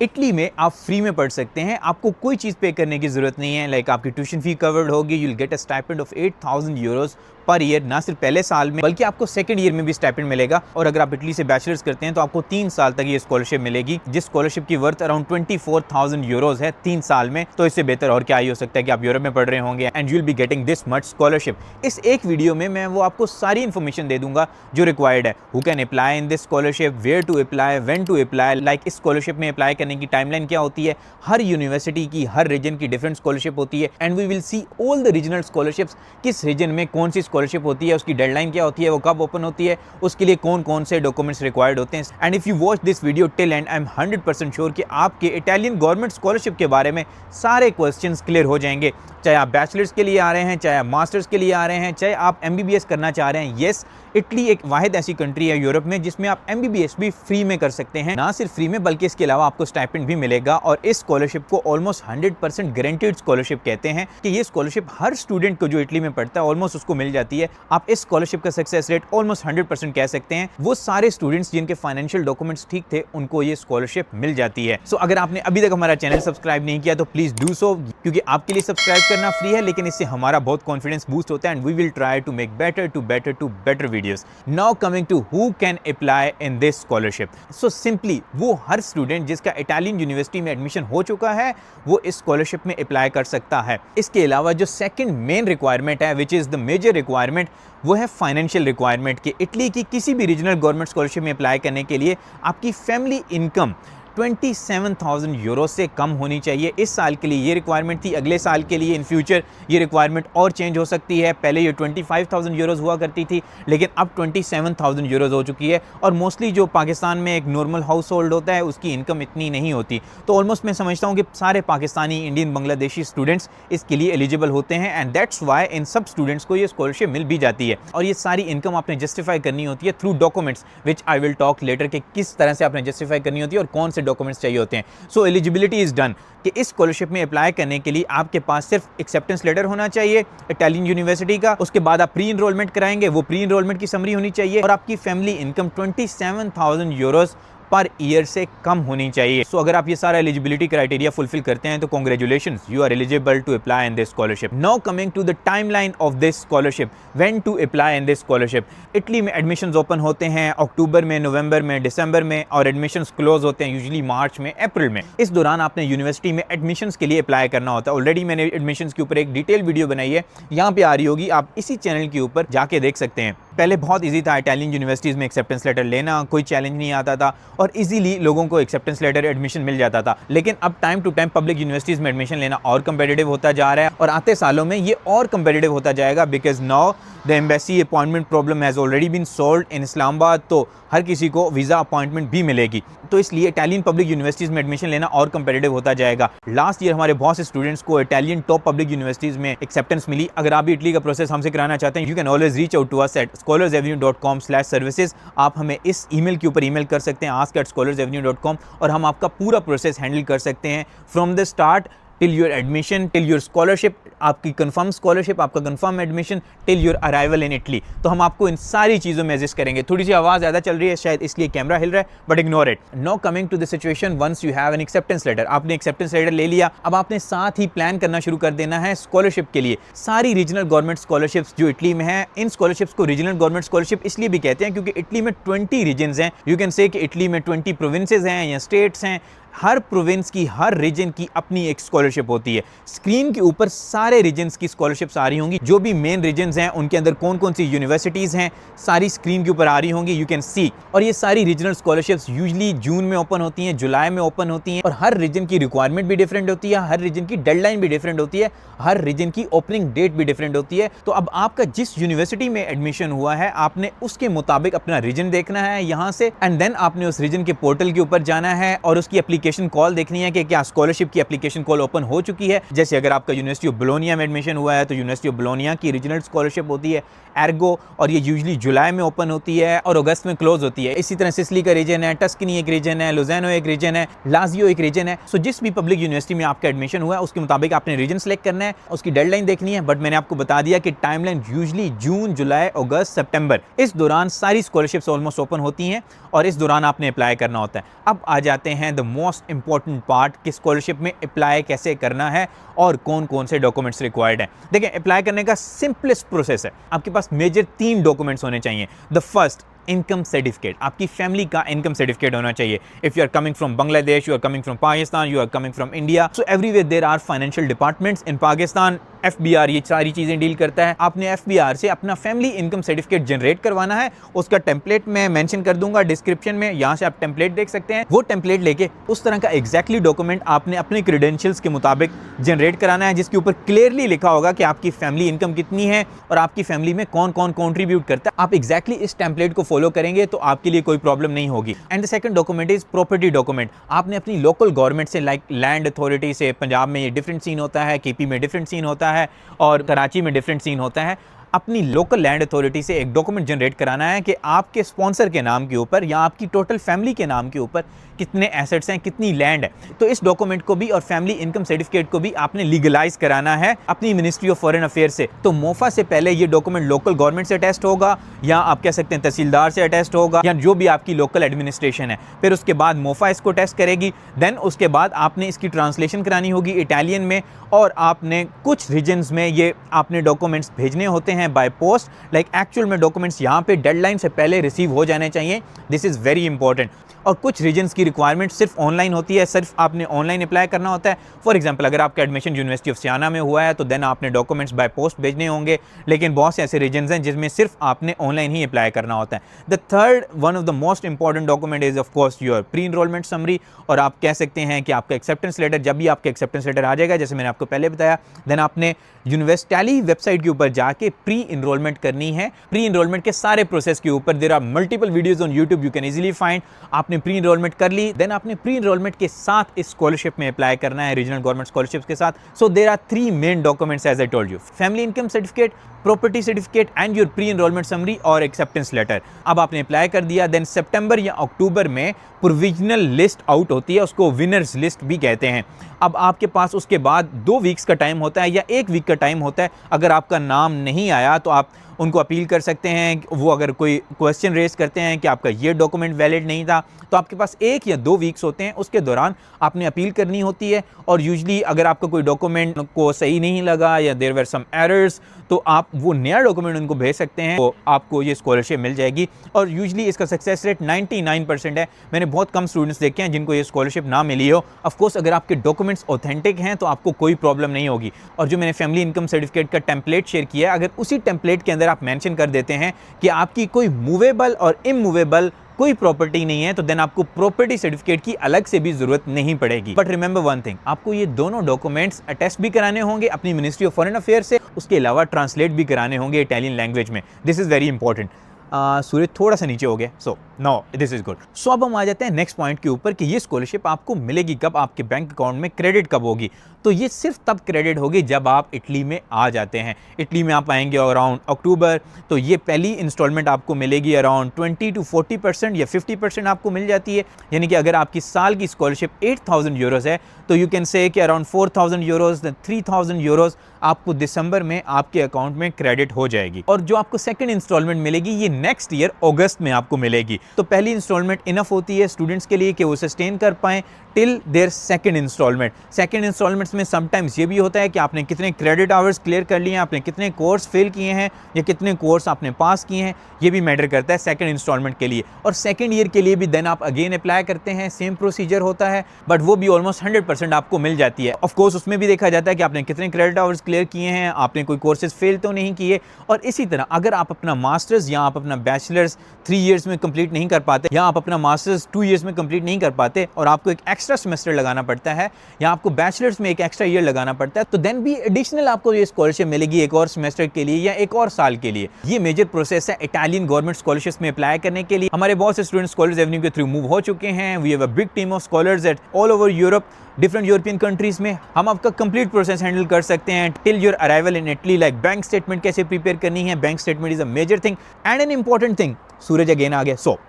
Italy में आप free में पढ़ सकते हैं, आपको कोई चीज़ पे करने की ज़रूरत नहीं है। लाइक आपकी ट्यूशन फी कवर्ड होगी, you will get a stipend of 8,000 euros per year, ना सिर्फ पहले साल में बल्कि आपको सेकंड ईयर में भी स्टाइपेंड मिलेगा। और अगर आप इटली से बैचलर्स करते हैं तो आपको 3 साल तक ये स्कॉलरशिप मिलेगी, जिस स्कॉलरशिप की वर्थ अराउंड 24,000 यूरोज़ है 3 साल में। तो इससे बेहतर और क्या ही हो सकता है कि आप यूरोप में पढ़ रहे होंगे and you will be getting this much scholarship. इस एक वीडियो में मैं वो आपको सारी इन्फॉर्मेशन दे दूंगा जो रिक्वायर्ड है। Who can apply in this scholarship, where to apply, when to apply, like इस स्कॉलरशिप में अप्लाई करने की टाइमलाइन क्या होती है। हर यूनिवर्सिटी की, हर रीजन की डिफरेंट स्कॉलरशिप होती है and we will see all the regional scholarships, किस रीजन में कौन सी स्कॉलरशिप होती है, उसकी डेडलाइन क्या होती है, वो कब ओपन होती है, उसके लिए कौन कौन से डॉक्यूमेंट्स रिक्वायर्ड होते हैं। And if you watch this video till and, I am 100% sure कि आपके इटालियन गवर्नमेंट स्कॉलरशिप के बारे में सारे क्वेश्चंस क्लियर हो जाएंगे। चाहे आप बैचलर्स के लिए आ रहे हैं, चाहे आप मास्टर्स के लिए आ रहे हैं, चाहे आप MBBS करना चाह रहे हैं। येस, इटली एक वाहिद ऐसी कंट्री है यूरोप में जिसमें आप MBBS भी फ्री में कर सकते हैं। ना सिर्फ फ्री में बल्कि इसके अलावा आपको स्टाइपेंड भी मिलेगा। और इस स्कॉलरशिप को ऑलमोस्ट 100% गारंटीड स्कॉलरशिप कहते हैं कि ये स्कॉलरशिप हर स्टूडेंट को जो इटली में पढ़ता है ऑलमोस्ट उसको मिल जाती है। आप इस स्कॉलरशिप का सक्सेस रेट ऑलमोस्ट 100% कह सकते हैं। वो सारे स्टूडेंट्स जिनके फाइनेंशियल डॉक्यूमेंट्स ठीक थे उनको ये स्कॉलरशिप मिल जाती है। सो अगर आपने अभी तक हमारा चैनल सब्सक्राइब नहीं किया तो प्लीज डू सो, क्योंकि आपके लिए सब्सक्राइब करना फ्री है, लेकिन इससे हमारा बहुत कॉन्फिडेंस बूस्ट होता है and we will try to make better videos. Now coming to who can apply in this scholarship. So simply वो हर स्टूडेंट जिसका इटालियन यूनिवर्सिटी में एडमिशन हो चुका है वो इस स्कॉलरशिप में अप्लाई कर सकता है। इसके अलावा जो सेकंड मेन रिक्वायरमेंट है, which is the major requirement, वो है फाइनेंशियल रिक्वायरमेंट कि इटली की किसी भी रीजनल गवर्नमेंट स्कॉलरशिप में अप्लाई करने के लिए आपकी फैमिली इनकम 27,000 यूरो से कम होनी चाहिए। इस साल के लिए ये रिक्वायरमेंट थी, अगले साल के लिए इन फ्यूचर ये रिक्वायरमेंट और चेंज हो सकती है। पहले ये 25,000 यूरोज़ हुआ करती थी, लेकिन अब 27,000 यूरोज़ हो चुकी है। और मोस्टली जो पाकिस्तान में एक नॉर्मल हाउस होल्ड होता है उसकी इनकम इतनी नहीं होती। तो ऑलमोस्ट मैं समझता हूँ कि सारे पाकिस्तानी, इंडियन, बांग्लादेशी स्टूडेंट्स इसके लिए एलिजिबल होते हैं एंड दैट्स वाई इन सब स्टूडेंट्स को ये स्कॉलरशिप मिल भी जाती है। और ये सारी इनकम आपने जस्टिफाई करनी होती है through documents, which I will talk later कि किस तरह से आपने जस्टिफाई करनी होती है और कौन से डॉक्यूमेंट्स चाहिए होते हैं। सो एलिजिबिलिटी इज डन कि इस स्कॉलरशिप में अप्लाई करने के लिए आपके पास सिर्फ एक्सेप्टेंस लेटर होना चाहिए इटालियन यूनिवर्सिटी का। उसके बाद आप प्री इनरोलमेंट कराएंगे, वो प्री इनरोलमेंट की समरी होनी चाहिए और आपकी family income 27,000 euros per year से कम होनी चाहिए। सो अगर आप ये सारा एलिजिबिलिटी क्राइटेरिया फुलफिल करते हैं तो congratulations, you are eligible to apply in this scholarship. Now coming to the timeline of this scholarship, when to apply in this scholarship. Italy में एडमिशंस ओपन होते हैं अक्टूबर में, नवंबर में, दिसंबर में, और एडमिशंस क्लोज होते हैं यूजुअली मार्च में, अप्रैल में। इस दौरान आपने यूनिवर्सिटी में एडमिशंस के लिए अप्लाई करना होता है। ऑलरेडी मैंने एडमिशंस के ऊपर एक डिटेल वीडियो बनाई है, यहाँ पे आ रही होगी, आप इसी चैनल के ऊपर जाके देख सकते हैं। पहले बहुत इजी था इटालियन यूनिवर्सिटीज़ में एक्सेप्टेंस लेटर लेना, कोई चैलेंज नहीं आता था और इजीली लोगों को एक्सेप्टेंस लेटर एडमिशन मिल जाता था। लेकिन अब time to time public universities में एडमिशन लेना और कंपेटिटिव होता जा रहा है और आते सालों में ये और कंपेटिटिव होता जाएगा, because now the embassy appointment problem has already been solved in Islamabad. तो हर किसी को वीज़ा अपॉइंटमेंट भी मिलेगी, तो इसलिए इटालियन पब्लिक यूनिवर्सिटीज़ में एडमिशन लेना और कंपेटिटिव होता जाएगा। लास्ट ईयर हमारे बहुत से स्टूडेंट्स को इटालियन टॉप पब्लिक यूनिवर्सिटीज़ में एक्सेप्टेंस मिली। अगर आप भी इटली का प्रोसेस हमसे कराना चाहते हैं, you can always reach out to us at scholars-avenue.com/services। आप हमें इस ईमेल के ऊपर ईमेल कर सकते हैं ask@scholars-avenue.com और हम आपका पूरा प्रोसेस हैंडल कर सकते हैं from the start till your admission, till your scholarship, आपकी कंफर्म स्कॉलरशिप, आपका confirm admission, till your arrival in Italy. तो हम आपको इन सारी चीज़ों में असिस्ट करेंगे। थोड़ी सी आवाज़ ज़्यादा चल रही है शायद इसलिए कैमरा हिल रहा है, but ignore it. Now coming to the situation once you have an acceptance letter. आपने एक्सेप्टेंस लेटर ले लिया, अब आपने साथ ही प्लान करना शुरू कर देना है स्कॉलरशिप के लिए। सारी रीजनल गवर्नमेंट स्कॉलरशिप्स जो इटली में है, इन स्कॉलरशिप्स को रीजनल गवर्नमेंट स्कॉलरशिप इसलिए भी कहते हैं क्योंकि इटली में 20 रीजन्स हैं। यू कैन से कि इटली में 20 प्रोविंसेस हैं या स्टेट्स हैं। हर प्रोविंस की, हर रीजन की अपनी एक स्कॉलरशिप होती है। स्क्रीन के ऊपर सारे रीजन्स की स्कॉलरशिप्स आ रही होंगी, जो भी मेन रीजन्स हैं उनके अंदर कौन कौन सी यूनिवर्सिटीज़ हैं सारी स्क्रीन के ऊपर आ रही होंगी, यू कैन सी। और ये सारी रीजनल स्कॉलरशिप्स यूजुअली जून में ओपन होती हैं, जुलाई में ओपन होती हैं और हर रीजन की रिक्वायरमेंट भी डिफरेंट होती है, हर रीजन की डेडलाइन भी डिफरेंट होती है, हर रीजन की ओपनिंग डेट भी डिफरेंट होती है। तो अब आपका जिस यूनिवर्सिटी में एडमिशन हुआ है आपने उसके मुताबिक अपना रीजन देखना है यहाँ से, एंड देन आपने उस रीजन के पोर्टल के ऊपर जाना है और उसकी एप्लीकेशन कॉल देखनी है कि क्या स्कॉलरशिप की एप्लीकेशन कॉल ओपन हो चुकी है। जैसे अगर आपका यूनिवर्सिटी ऑफ बोलोनिया में एडमिशन हुआ है तो यूनिवर्सिटी ऑफ बोलोनिया की रीजनल स्कॉलरशिप होती है एर्गो, और ये यूजुअली जुलाई में ओपन होती है और अगस्त में क्लोज होती है। इसी तरह सिसिली का रीजन है, टस्कनी एक रीजन है, लुज़ानो एक रीजन है, लाजियो एक रीजन है। सो जिस भी पब्लिक यूनिवर्सिटी में आपका एडमिशन हुआ है उसके मुताबिक आपने रीजन सेलेक्ट करना है, उसकी डेडलाइन देखनी है। बट मैंने आपको बता दिया कि टाइमलाइन यूजुअली जून, जुलाई, अगस्त, सितंबर, इस दौरान सारी स्कॉलरशिप्स ऑलमोस्ट ओपन होती हैं और इस दौरान आपने अप्लाई करना होता है। अब आ जाते हैं द मोस्ट इंपॉर्टेंट पार्ट कि स्कॉलरशिप में अप्लाई कैसे करना है और कौन कौन से डॉक्यूमेंट्स रिक्वायर्ड हैं। देखिए, अप्लाई करने का सिंपलेस्ट प्रोसेस है, आपके पास मेजर 3 डॉक्यूमेंट्स होने चाहिए। द फर्स्ट, इनकम सर्टिफिकेट, आपकी फैमिली का इनकम सर्टिफिकेट होना चाहिए। If you are coming from Bangladesh, you are coming from Pakistan, you are coming from India, so everywhere there are financial departments. In Pakistan FBR ये सारी चीजें deal करता है। आपने FBR से अपना फैमिली इनकम सर्टिफिकेट जनरेट करवाना है। उसका टेम्पलेट मैं मेंशन कर दूंगा डिस्क्रिप्शन में, यहां से आप टेम्पलेट देख सकते हैं। वो टेम्पलेट लेके उस तरह का एग्जैक्टली डॉक्यूमेंट आपने अपने क्रेडेंशियल्स के मुताबिक जनरेट कराना है, जिसके ऊपर क्लियरली लिखा होगा कि आपकी फैमिली इनकम कितनी है और आपकी फैमिली में कौन कौन कॉन्ट्रीब्यूट करता है। आप एग्जैक्टली इस टेम्पलेट को फॉलो करेंगे तो आपके लिए कोई प्रॉब्लम नहीं होगी। And the second document is property document. आपने अपनी लोकल गवर्नमेंट से, लाइक लैंड अथॉरिटी से, पंजाब में ये डिफरेंट सीन होता है, KP में डिफरेंट सीन होता है और कराची में डिफरेंट सीन होता है। अपनी लोकल लैंड अथॉरिटी से एक डॉक्यूमेंट जनरेट कराना है कि आपके स्पॉन्सर के नाम के ऊपर या आपकी टोटल फैमिली के नाम के ऊपर कितने एसेट्स हैं, कितनी लैंड है। तो इस डॉक्यूमेंट को भी और फैमिली इनकम सर्टिफिकेट को भी आपने लीगलाइज कराना है अपनी मिनिस्ट्री ऑफ फॉरेन अफेयर से। तो मोफा से पहले ये डॉक्यूमेंट लोकल गवर्नमेंट से अटेस्ट होगा या आप कह सकते हैं तहसीलदार से अटेस्ट होगा या जो भी आपकी लोकल एडमिनिस्ट्रेशन है। फिर उसके बाद मोफा इसको टेस्ट करेगी। देन उसके बाद आपने इसकी ट्रांसलेशन करानी होगी इटालियन में और आपने कुछ रीजन्स में ये आपने डॉक्यूमेंट्स भेजने होते हैं बाय पोस्ट। लाइक एक्चुअल में डॉक्यूमेंट्स यहाँ पे डेडलाइन से पहले रिसीव हो जाने चाहिए। This is very important. और कुछ रीजन्स की रिक्वायरमेंट सिर्फ ऑनलाइन होती है, सिर्फ आपने ऑनलाइन अप्लाई करना होता है। फॉर एग्जांपल, अगर आपका एडमिशन यूनिवर्सिटी ऑफ सियाना में हुआ है तो देन आपने डॉक्यूमेंट्स बाय पोस्ट भेजने होंगे। लेकिन बहुत से ऐसे रीजन्स हैं जिसमें सिर्फ आपने ऑनलाइन ही अप्लाई करना होता है। The third one of the most important document is of course your pre enrolment summary. और आप कह सकते हैं कि आपका एक्सेप्टेंस लेटर, जब भी आपका एक्सेप्टेंस लेटर आ जाएगा, जैसे मैंने आपको पहले बताया, देन आपने यूनिवर्सिटी वेबसाइट के ऊपर जाके प्री इनरोलमेंट करनी है। प्री इनरोलमेंट के सारे प्रोसेस के ऊपर there are multiple videos on YouTube, you can easily find. आपने प्री इनरोलमेंट कर ली, देन आपने प्री इनरोलमेंट के साथ इस स्कॉलरशिप में अप्लाई करना है, रीजनल गवर्नमेंट स्कॉलरशिप्स के साथ। So there are 3 main documents as I told you, family income certificate, property certificate and your pre enrolment summary और एक्सेप्टेंस लेटर। अब आपने अप्लाई कर दिया, देन सितंबर या अक्टूबर में प्रोविजनल लिस्ट आउट होती है, उसको विनर्स लिस्ट भी कहते हैं। अब आपके पास उसके बाद 2 वीक्स का टाइम होता है या 1 वीक का टाइम होता है। अगर आपका नाम नहीं आया तो आप उनको अपील कर सकते हैं। वो अगर कोई क्वेश्चन रेज करते हैं कि आपका ये डॉक्यूमेंट वैलिड नहीं था, तो आपके पास 1 या 2 वीक्स होते हैं, उसके दौरान आपने अपील करनी होती है। और यूजली अगर आपका कोई डॉक्यूमेंट को सही नहीं लगा या देयर वर सम एरर्स, तो आप वो नया डॉक्यूमेंट उनको भेज सकते हैं, तो आपको ये स्कॉलरशिप मिल जाएगी। और यूजली इसका सक्सेस रेट 99% है। मैंने बहुत कम स्टूडेंट्स देखे हैं जिनको ये स्कॉलरशिप ना मिली हो। ऑफ कोर्स अगर आपके डॉक्यूमेंट्स ऑथेंटिक हैं तो आपको कोई प्रॉब्लम नहीं होगी। और जो मैंने फैमिली इनकम सर्टिफिकेट का टेम्पलेट शेयर किया है, अगर उसी टेम्पलेट के अंदर आप मेंशन कर देते हैं कि आपकी कोई मूवेबल और इमूवेबल कोई प्रॉपर्टी नहीं है, तो देन आपको प्रॉपर्टी सर्टिफिकेट की अलग से भी जरूरत नहीं पड़ेगी। बट रिमेंबर वन थिंग, आपको ये दोनों डॉक्यूमेंट्स अटेस्ट भी कराने होंगे अपनी मिनिस्ट्री ऑफ फॉरेन अफेयर से, उसके अलावा ट्रांसलेट भी कराने होंगे इटालियन लैंग्वेज में। This is very important. सूर्य थोड़ा सा नीचे हो गया, so no this is good. सो अब हम आ जाते हैं नेक्स्ट पॉइंट के ऊपर कि ये स्कॉलरशिप आपको मिलेगी कब, आपके बैंक अकाउंट में क्रेडिट कब होगी। तो ये सिर्फ तब क्रेडिट होगी जब आप इटली में आ जाते हैं। इटली में आप आएंगे अराउंड अक्टूबर, तो ये पहली इंस्टॉलमेंट आपको मिलेगी अराउंड 20 to 40% या 50% आपको मिल जाती है। यानी कि अगर आपकी साल की स्कॉलरशिप 8,000 यूरोज़ है तो यू कैन से कि अराउंड 4,000 यूरोज़, 3,000 यूरोज़ आपको दिसंबर में आपके अकाउंट में क्रेडिट हो जाएगी। और जो आपको सेकंड इंस्टॉलमेंट मिलेगी ये नेक्स्ट ईयर अगस्त में आपको मिलेगी। तो पहली इंस्टॉलमेंट इनफ होती है स्टूडेंट्स के लिए कि वो सस्टेन कर पाएं till their second instalment. Second instalments में समटाइम्स ये भी होता है कि आपने कितने क्रेडिट आवर्स क्लियर कर लिए हैं, आपने कितने कोर्स फेल किए हैं या कितने कोर्स आपने पास किए हैं, ये भी मैटर करता है सेकंड इंस्टॉलमेंट के लिए। और सेकंड ईयर के लिए भी देन आप अगेन अप्लाई करते हैं, सेम प्रोसीजर होता है, बट वो भी ऑलमोस्ट 100% आपको मिल जाती है। ऑफ कोर्स उसमें भी देखा जाता है कि आपने कितने क्रेडिट आवर्स क्लियर किए हैं, आपने कोई कोर्सेज फेल तो नहीं किए। और इसी तरह अगर आप अपना मास्टर्स या आप अपना बैचलर्स 3 इयर्स में कंप्लीट नहीं कर पाते या आप अपना मास्टर्स 2 इयर्स में कंप्लीट नहीं कर पाते और आपको एक एक्स्ट्रा सेमेस्टर लगाना पड़ता है या आपको बैचलर्स में एक एक्स्ट्रा ईयर लगाना पड़ता है, तो देन भी एडिशनल आपको ये स्कॉलरशिप मिलेगी एक और सेमेस्टर के लिए या एक और साल के लिए। ये मेजर प्रोसेस है इटालियन गवर्नमेंट स्कॉलरशिप में अप्लाई करने के लिए। हमारे बहुत से स्टूडेंट स्कॉलर्स एवेन्यू के थ्रू मूव हो चुके हैं। We have a big team of scholars at all over Europe, different European countries में। हम आपका कंप्लीट प्रोसेस हैंडल कर सकते हैं till your arrival in Italy. Like bank statement कैसे प्रिपेयर करनी है, bank statement is a major thing and an important thing. सूरज अगेन आ गया। सो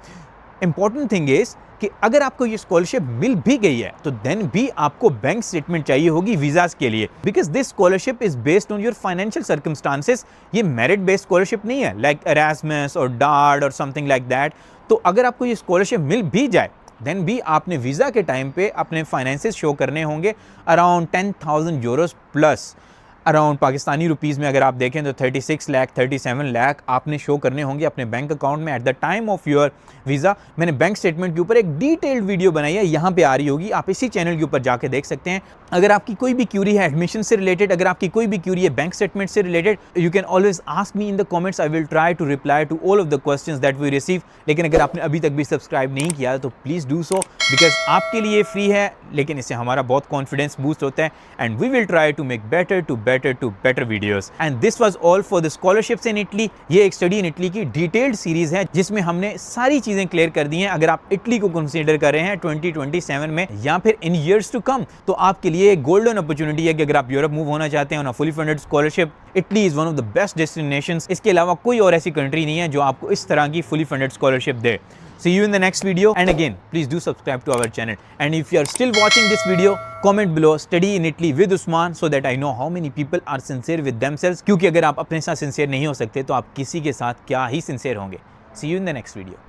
इंपॉर्टेंट थिंग इज कि अगर आपको ये स्कॉलरशिप मिल भी गई है तो देन भी आपको बैंक स्टेटमेंट चाहिए होगी वीजास के लिए, because this scholarship is based on your financial circumstances. ये मेरिट बेस्ड स्कॉलरशिप नहीं है लाइक एरास्मस और डार्ट और समथिंग लाइक दैट। तो अगर आपको ये स्कॉलरशिप मिल भी जाए देन भी आपने वीज़ा के टाइम पे अपने फाइनेंसेस शो करने होंगे around 10,000 Euros plus. Around Pakistani rupees में अगर आप देखें तो 36 लाख 37 लाख आपने शो करने होंगे अपने बैंक अकाउंट में at the time of your visa. मैंने बैंक स्टेटमेंट के ऊपर एक डिटेल्ड वीडियो बनाई है, यहाँ पे आ रही होगी, आप इसी चैनल के ऊपर जाके देख सकते हैं। अगर आपकी कोई भी क्यूरी है एडमिशन से रिलेटेड, अगर आपकी कोई भी क्यूरी है बैंक स्टेटमेंट से related, you can always ask me in the comments, I will try to reply to all of the questions that we receive. लेकिन अगर आपने अभी तक भी सब्सक्राइब नहीं किया तो प्लीज़ डू सो, बिकॉज आपके लिए फ्री है, लेकिन इससे हमारा बहुत कॉन्फिडेंस बूस्ट होता है and we will try to make better videos. And this was all for the scholarships in Italy. ये एक स्टडी इन इटली की डिटेल्ड सीरीज है जिसमें हमने सारी चीजें क्लियर कर दी हैं। अगर आप इटली को कंसीडर कर रहे हैं 2027 में या फिर इन ईयर्स टू कम, तो आपके लिए एक गोल्डन अपॉर्चुनिटी है कि अगर आप यूरोप मूव होना चाहते हैं on a fully funded scholarship, Italy is one of the best destinations. इसके अलावा कोई और ऐसी कंट्री नहीं है जो आपको इस तरह की fully funded scholarship they. See you in the next video, and again please do subscribe to our channel, and if you are still watching this video, comment below study in Italy with Usman so that I know how many people are sincere with themselves, क्योंकि अगर आप अपने साथ sincere नहीं हो सकते तो आप किसी के साथ क्या ही सिंसियर होंगे। See you in the next video.